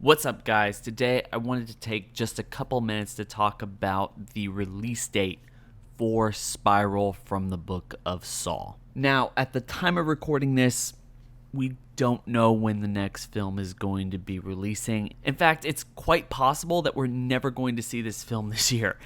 What's up, guys? Today I wanted to take just a couple minutes to talk about the release date for Spiral from the Book of Saw. Now, at the time of recording this, we don't know when the next film is going to be releasing. In fact, it's quite possible that we're never going to see this film this year.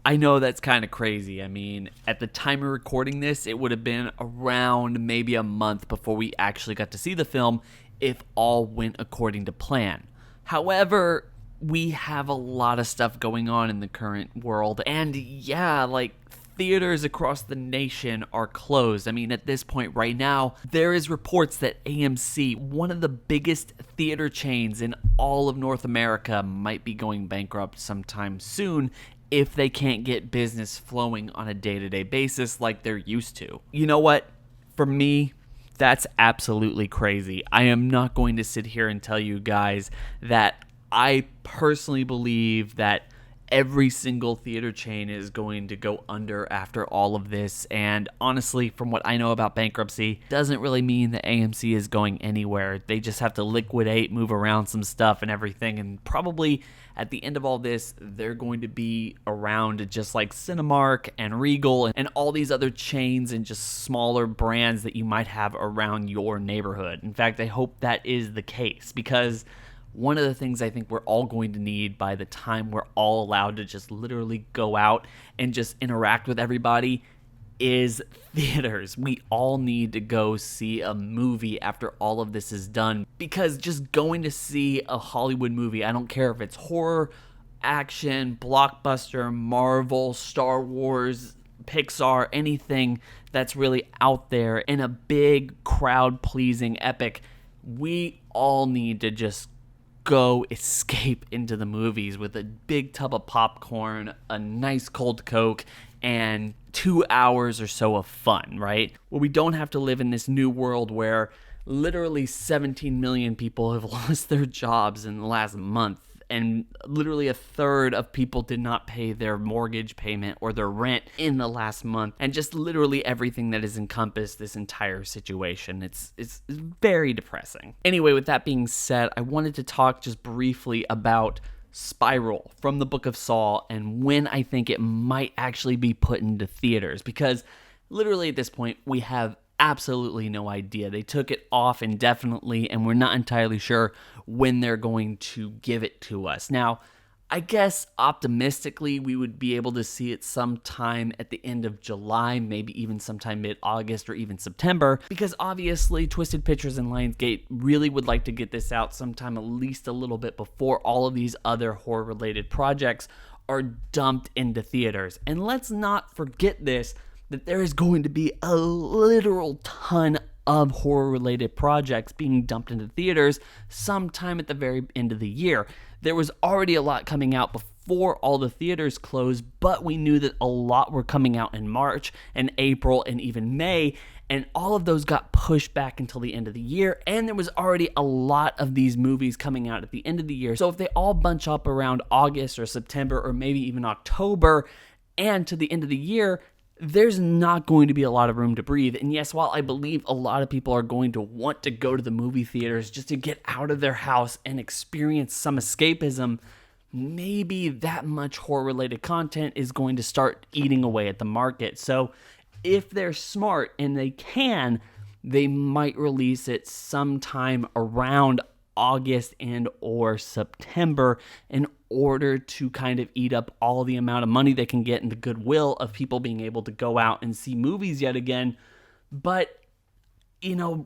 I know that's kind of crazy. I mean, at the time of recording this, it would have been around maybe a month before we actually got to see the film if all went according to plan. However, we have a lot of stuff going on in the current world, and theaters across the nation are closed. I mean, at this point right now, there is reports that AMC, one of the biggest theater chains in all of North America, might be going bankrupt sometime soon if they can't get business flowing on a day-to-day basis like they're used to. You know what? For me, that's absolutely crazy. I am not going to sit here and tell you guys that I personally believe that every single theater chain is going to go under after all of this. And honestly, from what I know about bankruptcy, doesn't really mean that AMC is going anywhere. They just have to liquidate, move around some stuff and everything. And probably at the end of all this, they're going to be around just like Cinemark and Regal and all these other chains and just smaller brands that you might have around your neighborhood. In fact, I hope that is the case, because one of the things I think we're all going to need by the time we're all allowed to just literally go out and just interact with everybody is theaters. We all need to go see a movie after all of this is done, because just going to see a Hollywood movie, I don't care if it's horror, action, blockbuster, Marvel, Star Wars, Pixar, anything that's really out there in a big crowd-pleasing epic, we all need to just go escape into the movies with a big tub of popcorn, a nice cold Coke, and 2 hours or so of fun, right? Well, we don't have to live in this new world where literally 17 million people have lost their jobs in the last month, and literally a third of people did not pay their mortgage payment or their rent in the last month, and just literally everything that has encompassed this entire situation. It's very depressing. Anyway, with that being said, I wanted to talk just briefly about Spiral from the Book of Saw and when I think it might actually be put into theaters, because literally at this point we have absolutely no idea. They took it off indefinitely, and we're not entirely sure when they're going to give it to us. Now, I guess optimistically we would be able to see it sometime at the end of July, maybe even sometime mid-August or even September, because obviously Twisted Pictures and Lionsgate really would like to get this out sometime at least a little bit before all of these other horror-related projects are dumped into theaters. And let's not forget this, that there is going to be a literal ton of horror-related projects being dumped into theaters sometime at the very end of the year. There was already a lot coming out before all the theaters closed, but we knew that a lot were coming out in March and April and even May, and all of those got pushed back until the end of the year, and there was already a lot of these movies coming out at the end of the year. So if they all bunch up around August or September or maybe even October and to the end of the year, there's not going to be a lot of room to breathe. And yes, while I believe a lot of people are going to want to go to the movie theaters just to get out of their house and experience some escapism, maybe that much horror-related content is going to start eating away at the market. So if they're smart and they can, they might release it sometime around August and or September in order to kind of eat up all the amount of money they can get and the goodwill of people being able to go out and see movies yet again. But,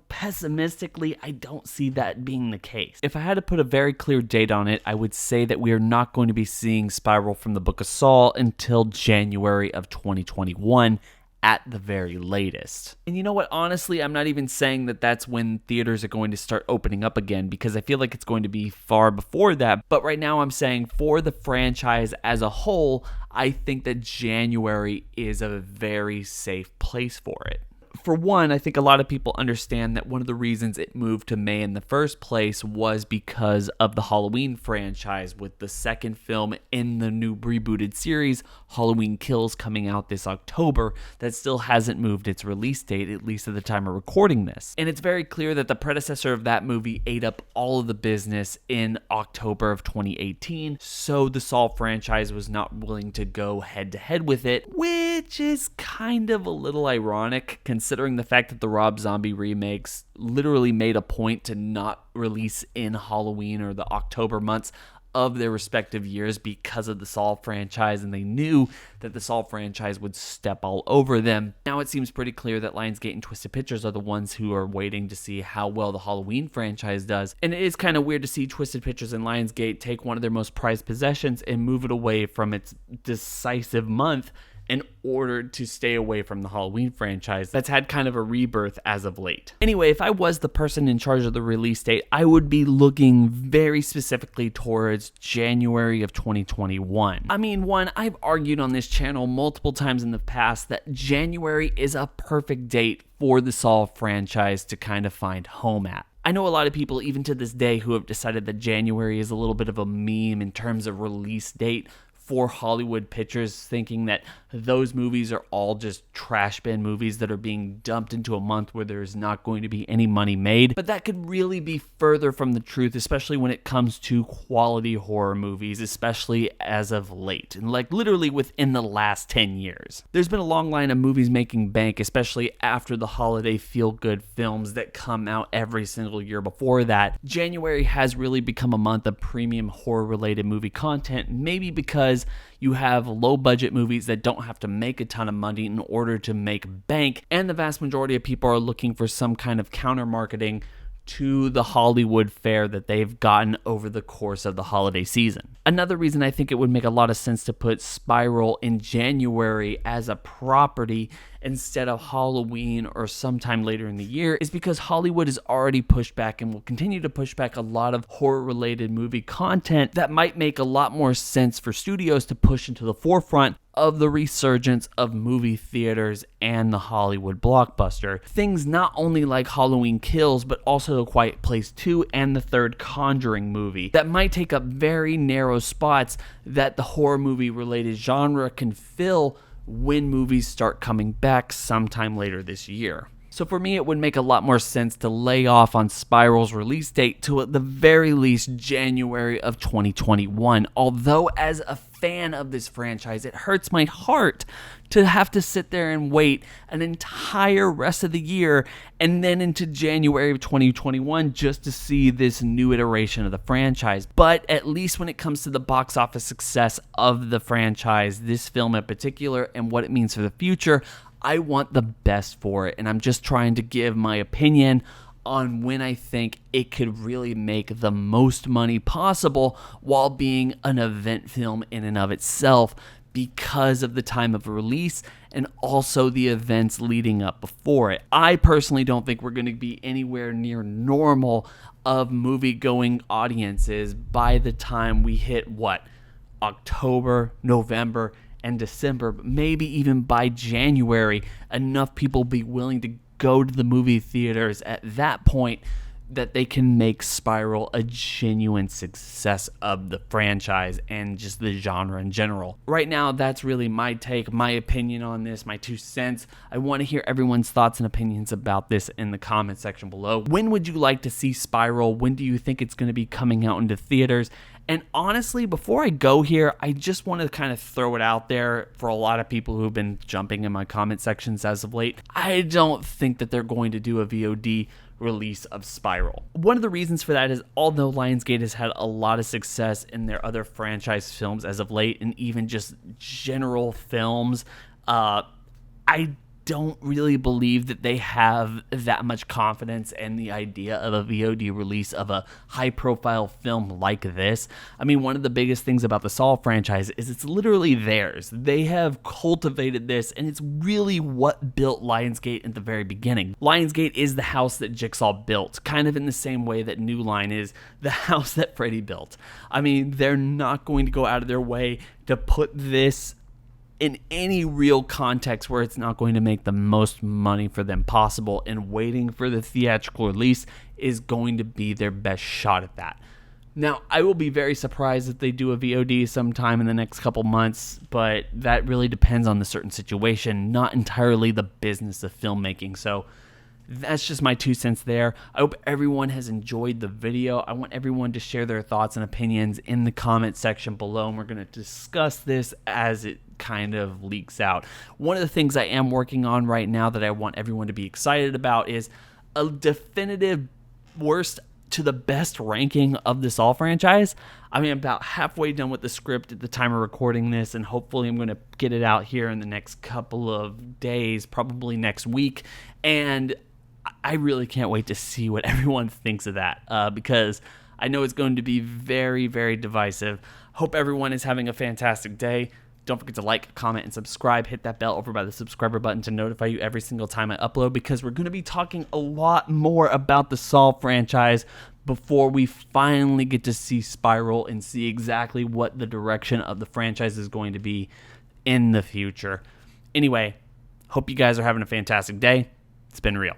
pessimistically, I don't see that being the case. If I had to put a very clear date on it, I would say that we are not going to be seeing Spiral from the Book of Saw until January of 2021 at the very latest. And you know what? Honestly, I'm not even saying that that's when theaters are going to start opening up again, because I feel like it's going to be far before that. But right now I'm saying for the franchise as a whole, I think that January is a very safe place for it. For one, I think a lot of people understand that one of the reasons it moved to May in the first place was because of the Halloween franchise, with the second film in the new rebooted series, Halloween Kills, coming out this October, that still hasn't moved its release date, at least at the time of recording this. And it's very clear that the predecessor of that movie ate up all of the business in October of 2018, so the Saw franchise was not willing to go head-to-head with it, which is kind of a little ironic, considering the fact that the Rob Zombie remakes literally made a point to not release in Halloween or the October months of their respective years because of the Saw franchise, and they knew that the Saw franchise would step all over them. Now it seems pretty clear that Lionsgate and Twisted Pictures are the ones who are waiting to see how well the Halloween franchise does, and it is kind of weird to see Twisted Pictures and Lionsgate take one of their most prized possessions and move it away from its decisive month in order to stay away from the Halloween franchise that's had kind of a rebirth as of late. Anyway, if I was the person in charge of the release date, I would be looking very specifically towards January of 2021. I mean, I've argued on this channel multiple times in the past that January is a perfect date for the Saw franchise to kind of find home at. I know a lot of people, even to this day, who have decided that January is a little bit of a meme in terms of release date for Hollywood pictures, thinking that those movies are all just trash bin movies that are being dumped into a month where there's not going to be any money made. But that could really be further from the truth, especially when it comes to quality horror movies, especially as of late, and like literally within the last 10 years. There's been a long line of movies making bank, especially after the holiday feel-good films that come out every single year before that. January has really become a month of premium horror-related movie content, maybe because you have low-budget movies that don't have to make a ton of money in order to make bank, and the vast majority of people are looking for some kind of counter-marketing to the Hollywood fare that they've gotten over the course of the holiday season. Another reason I think it would make a lot of sense to put Spiral in January as a property instead of Halloween or sometime later in the year is because Hollywood has already pushed back and will continue to push back a lot of horror-related movie content that might make a lot more sense for studios to push into the forefront of the resurgence of movie theaters and the Hollywood blockbuster. Things not only like Halloween Kills, but also A Quiet Place 2 and the third Conjuring movie that might take up very narrow spots that the horror movie related genre can fill when movies start coming back sometime later this year. So for me, it would make a lot more sense to lay off on Spiral's release date to at the very least January of 2021. Although as a fan of this franchise, it hurts my heart to have to sit there and wait an entire rest of the year and then into January of 2021 just to see this new iteration of the franchise. But at least when it comes to the box office success of the franchise, this film in particular, and what it means for the future, I want the best for it, and I'm just trying to give my opinion on when I think it could really make the most money possible while being an event film in and of itself because of the time of release and also the events leading up before it. I personally don't think we're going to be anywhere near normal of movie-going audiences by the time we hit, October, November, and December, but maybe even by January, enough people be willing to go to the movie theaters at that point that they can make Spiral a genuine success of the franchise and just the genre in general. Right now, that's really my take, my opinion on this, my 2 cents. I want to hear everyone's thoughts and opinions about this in the comment section below. When would you like to see Spiral? When do you think it's going to be coming out into theaters? And honestly, before I go here, I just want to kind of throw it out there for a lot of people who've been jumping in my comment sections as of late. I don't think that they're going to do a VOD release of Spiral. One of the reasons for that is although Lionsgate has had a lot of success in their other franchise films as of late, and even just general films, I don't really believe that they have that much confidence in the idea of a VOD release of a high-profile film like this. I mean, one of the biggest things about the Saw franchise is it's literally theirs. They have cultivated this, and it's really what built Lionsgate at the very beginning. Lionsgate is the house that Jigsaw built, kind of in the same way that New Line is the house that Freddy built. I mean, they're not going to go out of their way to put this in any real context where it's not going to make the most money for them possible, and waiting for the theatrical release is going to be their best shot at that. Now, I will be very surprised if they do a VOD sometime in the next couple months, but that really depends on the certain situation, not entirely the business of filmmaking. So that's just my 2 cents there. I hope everyone has enjoyed the video. I want everyone to share their thoughts and opinions in the comment section below, and we're going to discuss this as it kind of leaks out. One of the things I am working on right now that I want everyone to be excited about is a definitive worst to the best ranking of the Saw franchise. I mean, I'm about halfway done with the script at the time of recording this, and hopefully I'm going to get it out here in the next couple of days, probably next week. And I really can't wait to see what everyone thinks of that, because I know it's going to be very, very divisive. Hope everyone is having a fantastic day. Don't forget to like, comment, and subscribe. Hit that bell over by the subscriber button to notify you every single time I upload, because we're going to be talking a lot more about the Saw franchise before we finally get to see Spiral and see exactly what the direction of the franchise is going to be in the future. Anyway, hope you guys are having a fantastic day. It's been real.